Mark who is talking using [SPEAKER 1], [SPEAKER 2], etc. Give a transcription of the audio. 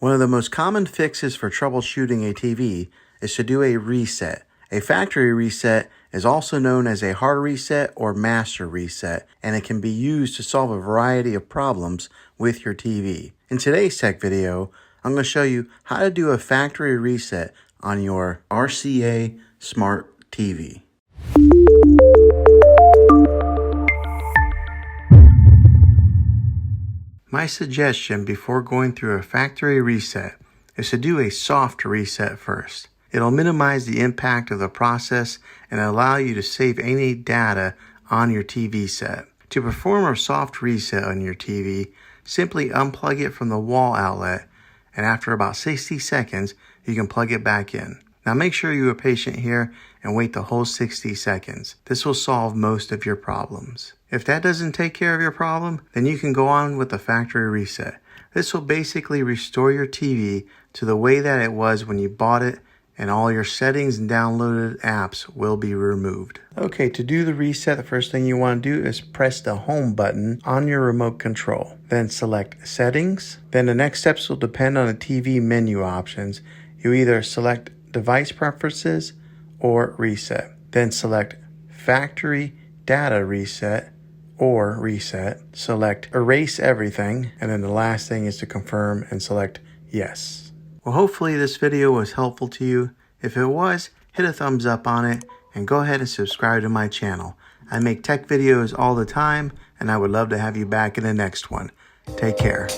[SPEAKER 1] One of the most common fixes for troubleshooting a TV is to do a reset. A factory reset is also known as a hard reset or master reset, and it can be used to solve a variety of problems with your TV. In today's tech video, I'm going to show you how to do a factory reset on your RCA Smart TV. My suggestion before going through a factory reset is to do a soft reset first. It'll minimize the impact of the process and allow you to save any data on your TV set. To perform a soft reset on your TV, simply unplug it from the wall outlet, and after about 60 seconds, you can plug it back in. Now make sure you are patient here and wait the whole 60 seconds. This will solve most of your problems. If that doesn't take care of your problem, then you can go on with the factory reset. This will basically restore your TV to the way that it was when you bought it, and all your settings and downloaded apps will be removed. Okay, to do the reset, the first thing you want to do is press the home button on your remote control. Then select settings. Then the next steps will depend on the TV menu options. You either select device preferences or reset. Then select factory data reset or reset. Select erase everything. And then the last thing is to confirm and select yes. Well, hopefully this video was helpful to you. If it was, hit a thumbs up on it and go ahead and subscribe to my channel. I make tech videos all the time and I would love to have you back in the next one. Take care.